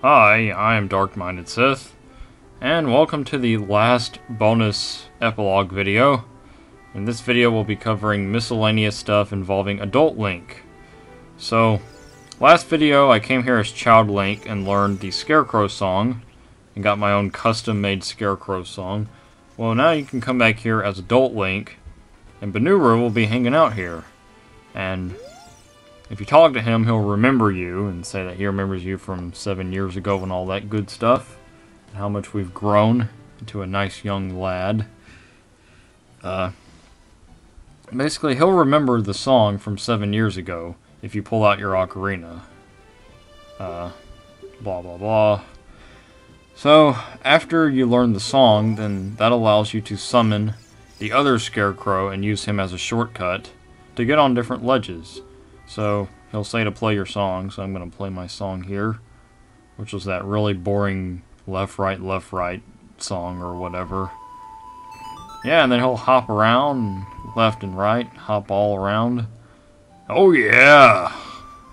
Hi, I am Dark-Minded Sith, and welcome to the last bonus epilogue video. In this video we'll be covering miscellaneous stuff involving Adult Link. So, last video I came here as Child Link and learned the Scarecrow Song, and got my own custom-made Scarecrow Song. Well, now you can come back here as Adult Link, and Banuru will be hanging out here. And if you talk to him, he'll remember you and say that he remembers you from 7 years ago and all that good stuff. And how much we've grown into a nice young lad. Basically, he'll remember the song from 7 years ago if you pull out your Ocarina. Blah blah blah. So, after you learn the song, then that allows you to summon the other Scarecrow and use him as a shortcut to get on different ledges. So, he'll say to play your song, so I'm going to play my song here, which was that really boring left, right song or whatever. Yeah, and then he'll hop around, left and right, hop all around. Oh yeah!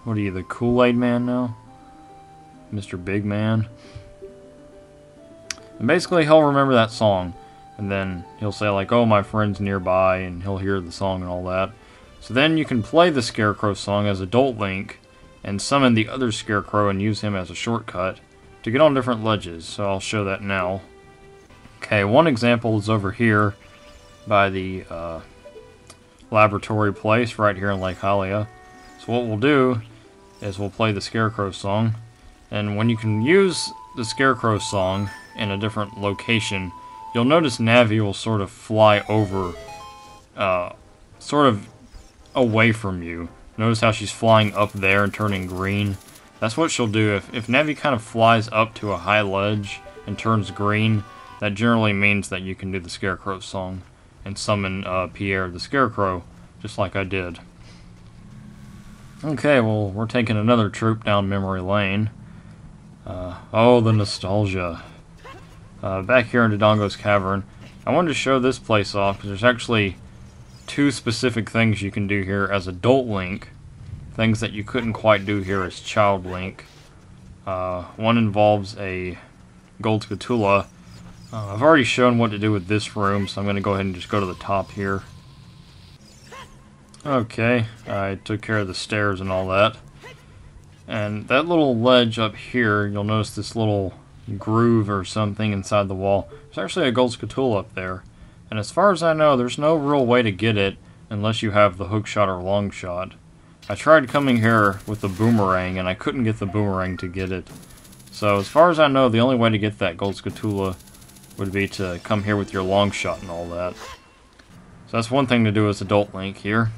What are you, the Kool-Aid Man now? Mr. Big Man? And basically, he'll remember that song, and then he'll say like, oh, my friend's nearby, and he'll hear the song and all that. So then you can play the Scarecrow Song as Adult Link and summon the other Scarecrow and use him as a shortcut to get on different ledges. So I'll show that now. Okay, one example is over here by the laboratory place right here in Lake Hylia. So what we'll do is we'll play the Scarecrow Song, and when you can use the Scarecrow Song in a different location, you'll notice Navi will sort of fly over, sort of away from you. Notice how she's flying up there and turning green. That's what she'll do. If Navi kind of flies up to a high ledge and turns green, that generally means that you can do the Scarecrow Song and summon Pierre the Scarecrow, just like I did. Okay, well, we're taking another troop down memory lane. Oh, the nostalgia. Back here in Dodongo's Cavern, I wanted to show this place off because there's actually two specific things you can do here as Adult Link, things that you couldn't quite do here as Child Link. One involves a gold spatula. I've already shown what to do with this room, so I'm going to go ahead and just go to the top here. Okay, I took care of the stairs and all that. And that little ledge up here, you'll notice this little groove or something inside the wall. There's actually a gold spatula up there. And as far as I know, there's no real way to get it unless you have the hook shot or long shot. I tried coming here with the boomerang, and I couldn't get the boomerang to get it. So as far as I know, the only way to get that gold spatula would be to come here with your long shot and all that. So that's one thing to do as Adult Link here.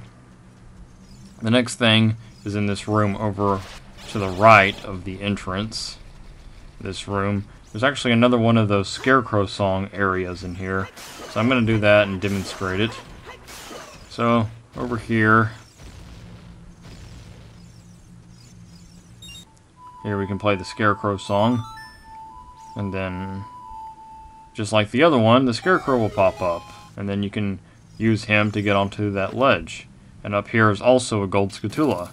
The next thing is in this room over to the right of the entrance. This room. There's actually another one of those Scarecrow Song areas in here. So I'm going to do that and demonstrate it. So, over here. Here we can play the Scarecrow Song. And then, just like the other one, the Scarecrow will pop up. And then you can use him to get onto that ledge. And up here is also a gold spatula.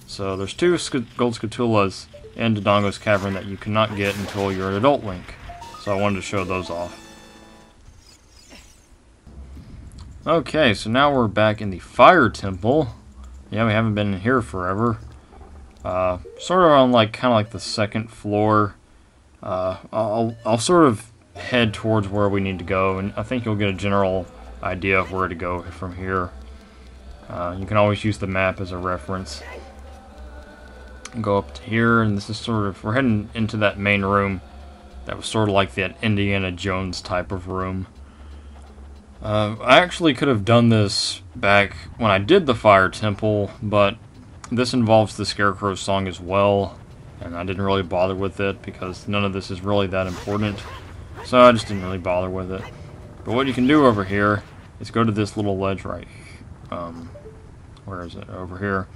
So there's two gold spatulas in Dodongo's Cavern that you cannot get until you're an Adult Link. So I wanted to show those off. Okay, so now we're back in the Fire Temple. Yeah, we haven't been in here forever. Sort of on kind of like the second floor. I'll sort of head towards where we need to go, and I think you'll get a general idea of where to go from here. You can always use the map as a reference. Go up to here, and this is sort of, we're heading into that main room that was sort of like that Indiana Jones type of room. I actually could have done this back when I did the Fire Temple, but this involves the Scarecrow Song as well, and I didn't really bother with it because none of this is really that important, so I just didn't really bother with it. But what you can do over here is go to this little ledge right, where is it? Over here.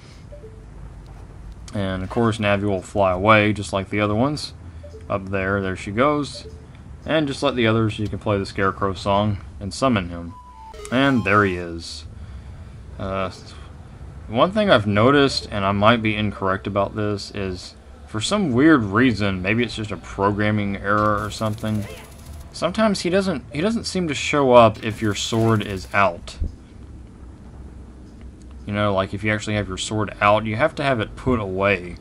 And of course Navi will fly away just like the other ones. Up there she goes. And just like the others, you can play the Scarecrow Song and summon him. And there he is. One thing I've noticed, and I might be incorrect about this, is for some weird reason, maybe it's just a programming error or something, sometimes he doesn't seem to show up if your sword is out. You know, like if you actually have your sword out, you have to have it put away.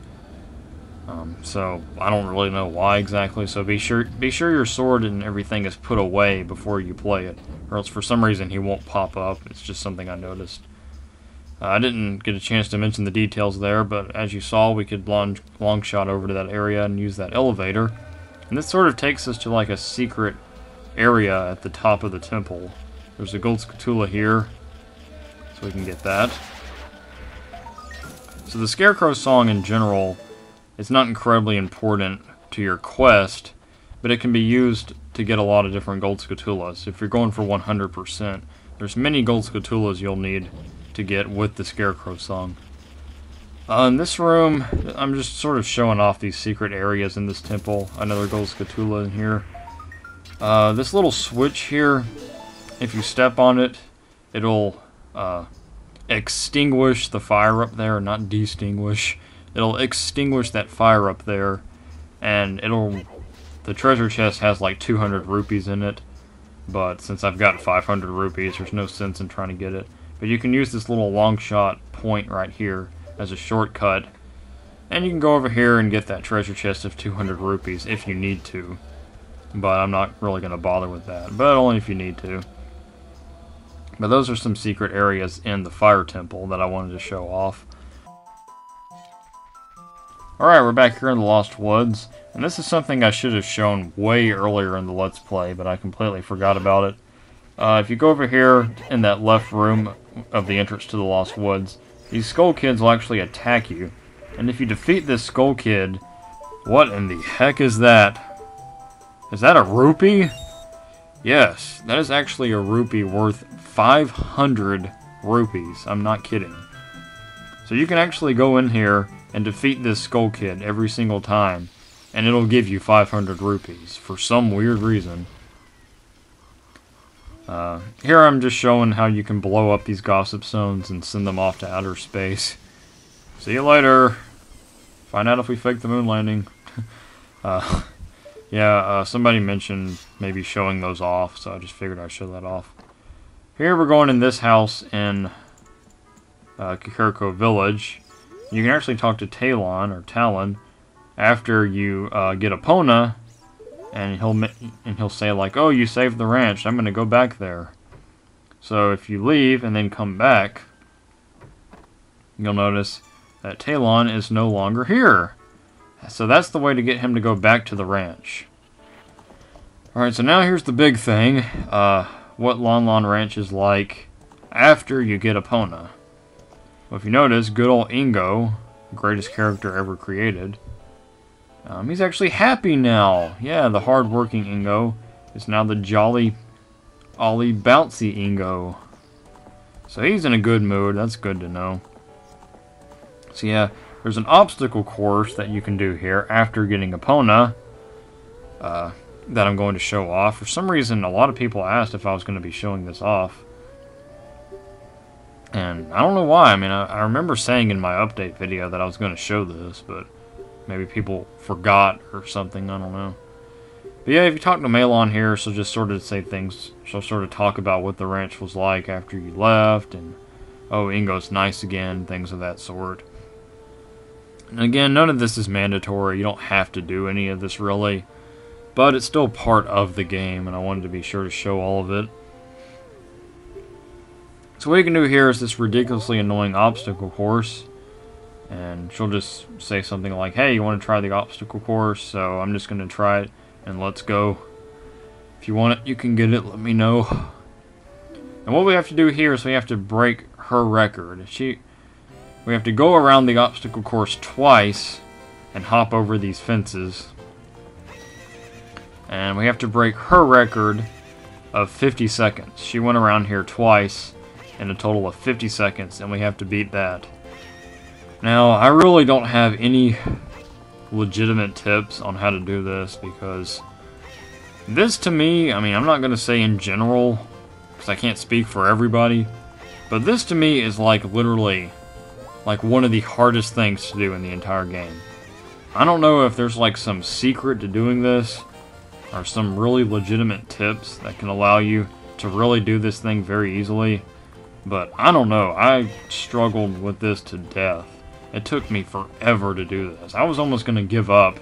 So I don't really know why exactly. So be sure your sword and everything is put away before you play it, or else for some reason he won't pop up. It's just something I noticed. I didn't get a chance to mention the details there, but as you saw, we could long shot over to that area and use that elevator. And this sort of takes us to like a secret area at the top of the temple. There's a gold spatula here, so we can get that. So the Scarecrow Song in general is not incredibly important to your quest, but it can be used to get a lot of different gold spatulas. If you're going for 100%, there's many gold spatulas you'll need to get with the Scarecrow Song. In this room, I'm just sort of showing off these secret areas in this temple. Another gold spatula in here. This little switch here, if you step on it, it'll extinguish the fire up there, not distinguish. It'll extinguish that fire up there, and the treasure chest has like 200 rupees in it, but since I've got 500 rupees, there's no sense in trying to get it. But you can use this little long shot point right here as a shortcut, and you can go over here and get that treasure chest of 200 rupees if you need to, but I'm not really going to bother with that, but only if you need to. But those are some secret areas in the fire temple that I wanted to show off. Alright, we're back here in the Lost Woods, and this is something I should have shown way earlier in the Let's Play, but I completely forgot about it. If you go over here in that left room of the entrance to the Lost Woods, these Skull Kids will actually attack you. And if you defeat this Skull Kid, what in the heck is that? Is that a rupee? Yes, that is actually a rupee worth 500 rupees. I'm not kidding. So you can actually go in here and defeat this Skull Kid every single time, and it'll give you 500 rupees for some weird reason. Here I'm just showing how you can blow up these gossip stones and send them off to outer space. See you later. Find out if we fake the moon landing. Somebody mentioned maybe showing those off, so I just figured I'd show that off. Here we're going in this house in Scarecrow Village. You can actually talk to Talon after you get Epona, and he'll say like, "Oh, you saved the ranch. I'm gonna go back there." So if you leave and then come back, you'll notice that Talon is no longer here. So that's the way to get him to go back to the ranch. Alright, so now here's the big thing. What Lon Lon Ranch is like after you get Epona. Well, if you notice, good old Ingo, greatest character ever created, he's actually happy now. Yeah, the hard-working Ingo is now the jolly, ollie, bouncy Ingo. So he's in a good mood. That's good to know. So yeah, there's an obstacle course that you can do here after getting Epona that I'm going to show off. For some reason, a lot of people asked if I was going to be showing this off. And I don't know why. I mean, I remember saying in my update video that I was going to show this, but maybe people forgot or something. I don't know. But yeah, if you talk to Malon here, she'll just sort of say things. She'll sort of talk about what the ranch was like after you left, and oh, Ingo's nice again, things of that sort. And again, none of this is mandatory. You don't have to do any of this really, but it's still part of the game, and I wanted to be sure to show all of it. So what you can do here is this ridiculously annoying obstacle course, and she'll just say something like, "Hey, you want to try the obstacle course?" So I'm just going to try it, and let's go. If you want it, you can get it, let me know. And what we have to do here is we have to break her record. We have to go around the obstacle course twice and hop over these fences. And we have to break her record of 50 seconds. She went around here twice in a total of 50 seconds, and we have to beat that. Now, I really don't have any legitimate tips on how to do this, because this to me, I mean, I'm not going to say in general, because I can't speak for everybody, but this to me is like literally like one of the hardest things to do in the entire game. I don't know if there's like some secret to doing this, or some really legitimate tips that can allow you to really do this thing very easily. But I don't know, I struggled with this to death. It took me forever to do this. I was almost going to give up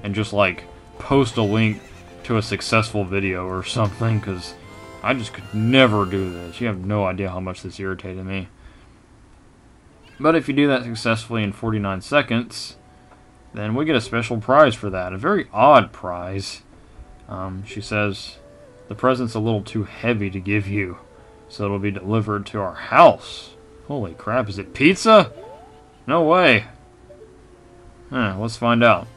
and just like post a link to a successful video or something, because I just could never do this. You have no idea how much this irritated me. But if you do that successfully in 49 seconds, then we get a special prize for that. A very odd prize. She says, the present's a little too heavy to give you, so it'll be delivered to our house. Holy crap, is it pizza? No way. Let's find out.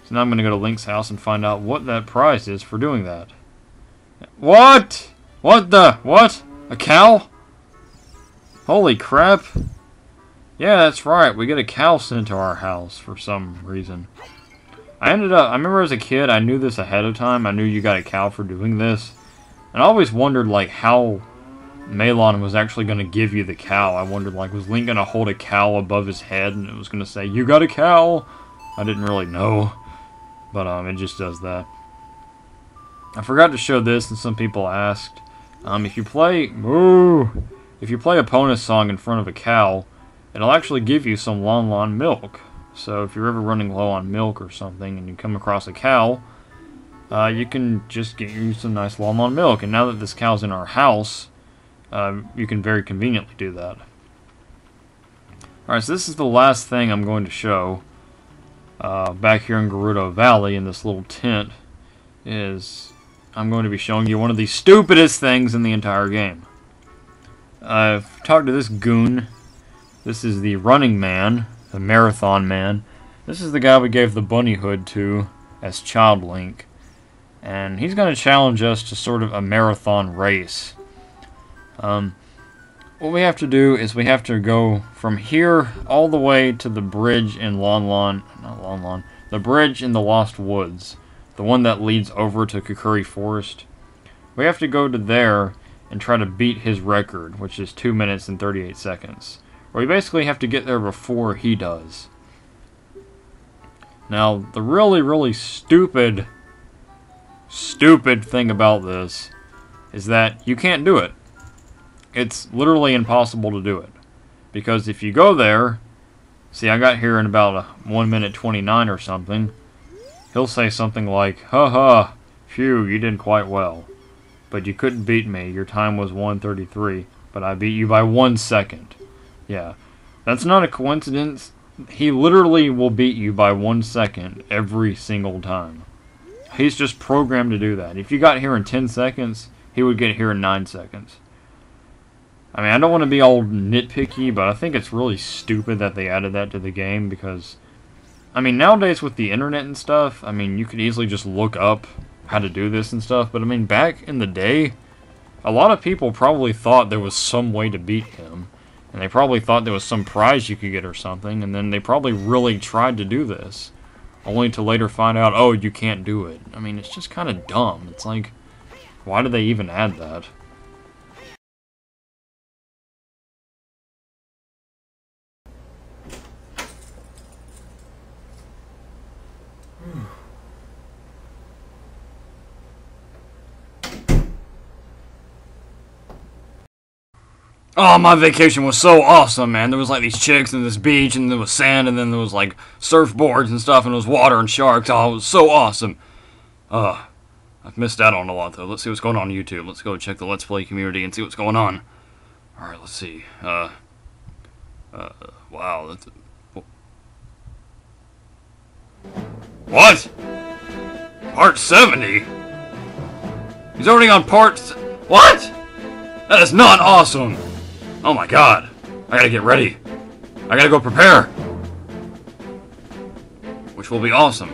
So now I'm going to go to Link's house and find out what that prize is for doing that. What? What the? What? A cow? Holy crap. Yeah, that's right. We get a cow sent to our house for some reason. I remember as a kid, I knew this ahead of time. I knew you got a cow for doing this. And I always wondered, like, how Malon was actually going to give you the cow. I wondered, like, was Link going to hold a cow above his head and it was going to say, you got a cow? I didn't really know. But, it just does that. I forgot to show this, and some people asked. If you play Epona's song in front of a cow, it'll actually give you some Lon Lon milk. So if you're ever running low on milk or something and you come across a cow, you can just get you some nice Lon Lon milk. And now that this cow's in our house, you can very conveniently do that. Alright, so this is the last thing I'm going to show back here in Gerudo Valley in this little tent. I'm going to be showing you one of the stupidest things in the entire game. I've talked to this goon. This is the running man, the marathon man. This is the guy we gave the bunny hood to as Child Link. And he's going to challenge us to sort of a marathon race. What we have to do is we have to go from here all the way to the bridge in the bridge in the Lost Woods. The one that leads over to Kokiri Forest. We have to go to there and try to beat his record, which is 2 minutes and 38 seconds. We basically have to get there before he does. Now, the really, really stupid thing about this is that you can't do it. It's literally impossible to do it. Because if you go there, see, I got here in about 1 minute 29 or something, he'll say something like, haha, phew, you did quite well. But you couldn't beat me, your time was 1:33, but I beat you by 1 second. Yeah, that's not a coincidence. He literally will beat you by 1 second every single time. He's just programmed to do that. If you got here in 10 seconds, he would get here in 9 seconds. I mean, I don't want to be all nitpicky, but I think it's really stupid that they added that to the game because, I mean, nowadays with the internet and stuff, I mean, you could easily just look up how to do this and stuff, but I mean, back in the day, a lot of people probably thought there was some way to beat him. And they probably thought there was some prize you could get or something, and then they probably really tried to do this. Only to later find out, oh, you can't do it. I mean, it's just kind of dumb. It's like, why did they even add that? Oh, my vacation was so awesome, man. There was like these chicks and this beach, and there was sand, and then there was like surfboards and stuff, and there was water and sharks. Oh, it was so awesome. I've missed out on a lot, though. Let's see what's going on YouTube. Let's go check the Let's Play community and see what's going on. Alright, let's see. Wow, that's... What? Part 70? He's already on part... What? That is not awesome! Oh my god. I gotta get ready. I gotta go prepare. Which will be awesome.